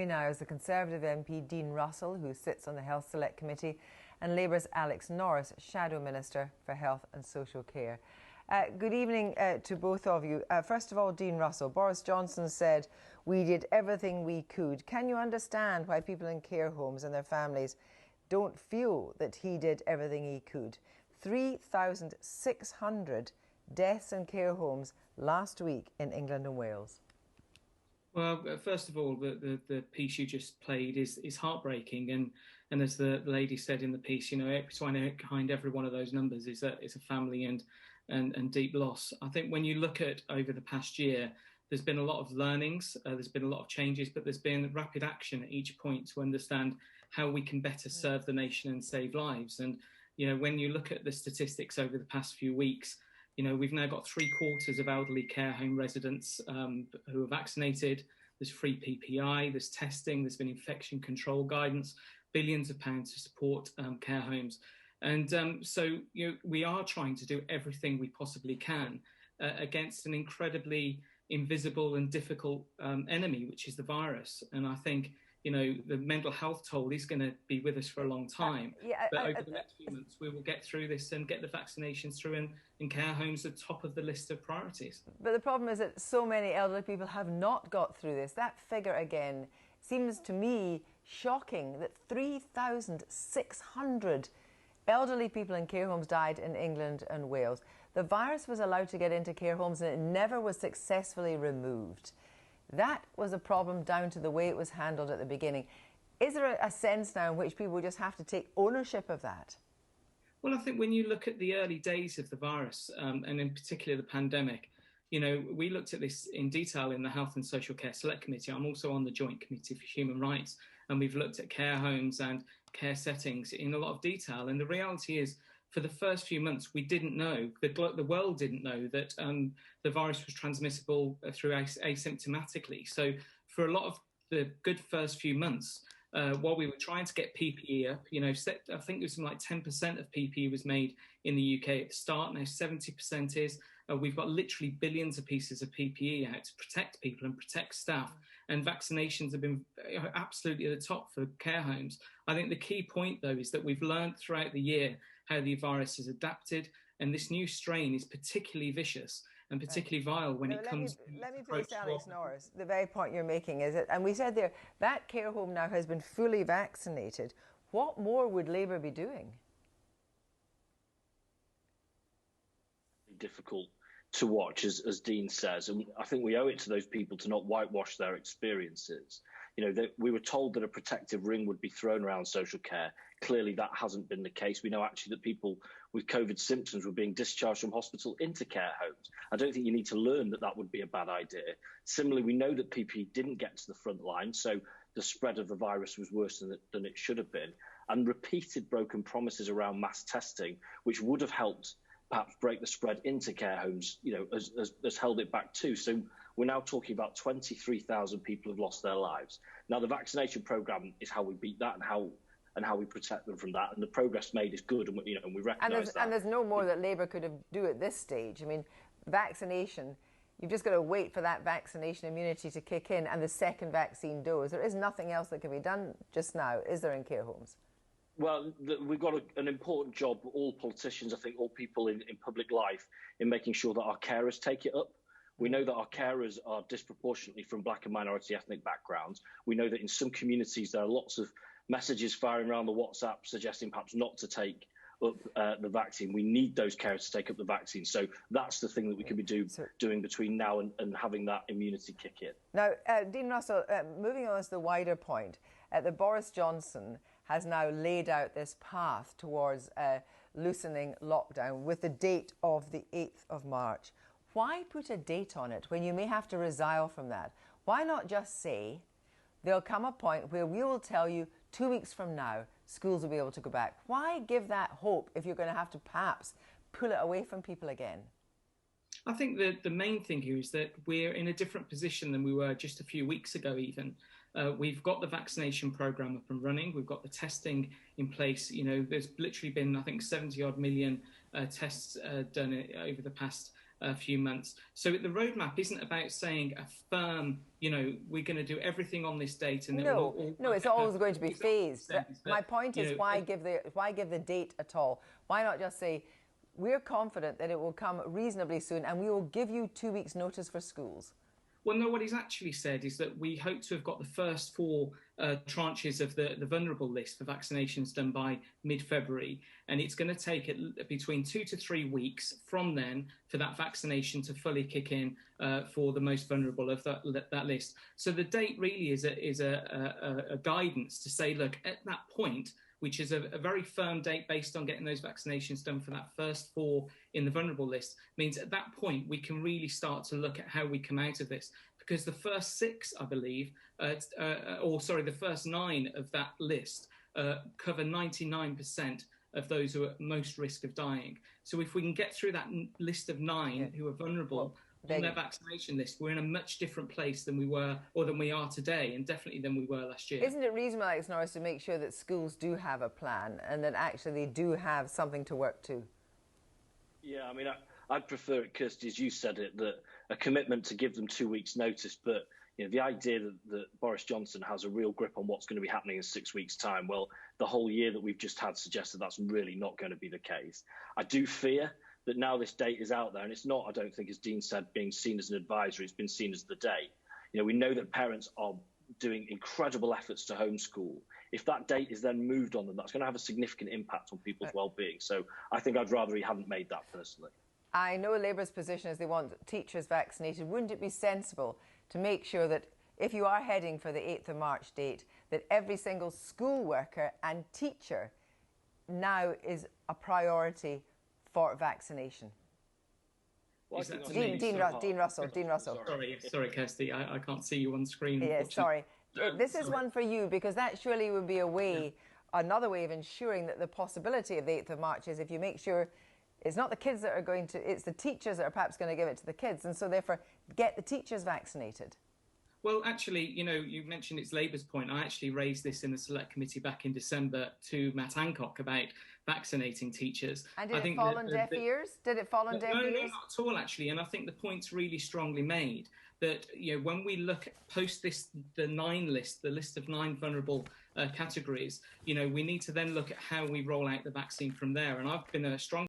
me now is the Conservative MP Dean Russell, who sits on the Health Select Committee, and Labour's Alex Norris, Shadow Minister for Health and Social Care. Good evening to both of you. First of all, Dean Russell, Boris Johnson said we did everything we could. Can you understand why people in care homes and their families don't feel that he did everything he could? 3,600 deaths in care homes last week in England and Wales. Well, first of all, the piece you just played is heartbreaking, and as the lady said in the piece, you know, behind every one of those numbers is a family and deep loss. I think when you look at over the past year, there's been a lot of learnings, there's been a lot of changes, but there's been rapid action at each point to understand how we can better serve the nation and save lives. And you know, when you look at the statistics over the past few weeks, you know, we've now got 3/4 of elderly care home residents who are vaccinated. There's free PPI, there's testing, there's been infection control guidance, billions of pounds to support care homes. And so, you know, we are trying to do everything we possibly can against an incredibly invisible and difficult enemy, which is the virus. And I think, you know, the mental health toll is going to be with us for a long time. But over the next few months, we will get through this and get the vaccinations through, and care homes at the top of the list of priorities. But the problem is that so many elderly people have not got through this. That figure, again, seems to me shocking, that 3,600 elderly people in care homes died in England and Wales. The virus was allowed to get into care homes and it never was successfully removed. That was a problem down to the way it was handled at the beginning. Is there a sense now in which people just have to take ownership of that? Well, I think when you look at the early days of the virus, and in particular the pandemic, you know, we looked at this in detail in the Health and Social Care Select Committee. I'm also on the Joint Committee for Human Rights, and we've looked at care homes and care settings in a lot of detail. And the reality is, for the first few months, we didn't know, the world didn't know that the virus was transmissible through asymptomatically. So for a lot of the good first few months, while we were trying to get PPE up, you know, I think it was something like 10% of PPE was made in the UK at the start. Now 70% is. We've got literally billions of pieces of PPE out to protect people and protect staff. And vaccinations have been absolutely at the top for care homes. I think the key point, though, is that we've learned throughout the year how the virus has adapted. And this new strain is particularly vicious and particularly vile when it comes. Let me put this to Alex Norris. The very point you're making is that, and we said there, that care home now has been fully vaccinated. What more would Labour be doing? Difficult to watch, as Dean says, and I think we owe it to those people to not whitewash their experiences. You know, we were told that a protective ring would be thrown around social care. Clearly, that hasn't been the case. We know actually that people with COVID symptoms were being discharged from hospital into care homes. I don't think you need to learn that that would be a bad idea. Similarly, we know that PPE didn't get to the front line, so the spread of the virus was worse than it should have been. And repeated broken promises around mass testing, which would have helped perhaps break the spread into care homes, you know, has held it back too. So we're now talking about 23,000 people have lost their lives. Now, the vaccination programme is how we beat that and how we protect them from that. And the progress made is good, and, you know, and we recognise that. And there's no more that Labour could do at this stage. I mean, vaccination, you've just got to wait for that vaccination immunity to kick in and the second vaccine dose. There is nothing else that can be done just now, is there, in care homes? Well, we've got an important job, all politicians, I think, all people in public life, in making sure that our carers take it up. We know that our carers are disproportionately from black and minority ethnic backgrounds. We know that in some communities there are lots of messages firing around the WhatsApp suggesting perhaps not to take up the vaccine. We need those carers to take up the vaccine. So that's the thing that we can be doing between now and having that immunity kick in. Now, Dean Russell, moving on to the wider point, the Boris Johnson has now laid out this path towards loosening lockdown with the date of the 8th of March. Why put a date on it when you may have to resile from that? Why not just say there'll come a point where we will tell you 2 weeks from now schools will be able to go back? Why give that hope if you're going to have to perhaps pull it away from people again? I think the main thing here is that we're in a different position than we were just a few weeks ago even. We've got the vaccination programme up and running. We've got the testing in place. You know, there's literally been, I think, 70-odd million tests done over the past few months. So the roadmap isn't about saying a firm, we're going to do everything on this date. And no, it's always going to be phased. My point is, why give the date at all? Why not just say, we're confident that it will come reasonably soon and we will give you 2 weeks notice for schools? Well, no, what he's actually said is that we hope to have got the first 4 tranches of the vulnerable list for vaccinations done by mid-February. And it's going to take between 2 to 3 weeks from then for that vaccination to fully kick in for the most vulnerable of that list. So the date really is a guidance to say, look, at that point, which is a very firm date based on getting those vaccinations done for that first 4 in the vulnerable list, means at that point we can really start to look at how we come out of this. Because the first 6, I believe, the first 9 of that list cover 99% of those who are at most risk of dying. So if we can get through that list of 9 who are vulnerable, on their vaccination list, we're in a much different place than we were, or than we are today, and definitely than we were last year. Isn't it reasonable, Alex Norris, to make sure that schools do have a plan and that actually they do have something to work to? Yeah, I mean, I'd prefer it, Kirsty, as you said it, that a commitment to give them 2 weeks' notice, but the idea that Boris Johnson has a real grip on what's going to be happening in 6 weeks' time, well, the whole year that we've just had suggests that that's really not going to be the case. I do fear that now this date is out there, and it's not, I don't think, as Dean said, being seen as an advisory, it's been seen as the date. We know that parents are doing incredible efforts to homeschool. If that date is then moved on them, that's going to have a significant impact on people's well-being. So I think I'd rather he hadn't made that personally. I know Labour's position is they want teachers vaccinated. Wouldn't it be sensible to make sure that if you are heading for the 8th of March date, that every single school worker and teacher now is a priority for vaccination? Well, Dean Russell. Sorry, Kirsty, I can't see you on the screen. Yeah, sorry. This is one for you, because that surely would be another way of ensuring that the possibility of the 8th of March is if you make sure it's not the kids that are going to, it's the teachers that are perhaps going to give it to the kids, and so therefore get the teachers vaccinated. Well, actually, you mentioned it's Labour's point. I actually raised this in the Select Committee back in December to Matt Hancock about vaccinating teachers. And did it fall on deaf ears? Did it fall on deaf ears? No, not at all, actually. And I think the point's really strongly made that, when we look post the 9 list, the list of 9 vulnerable categories, we need to then look at how we roll out the vaccine from there. And I've been a strong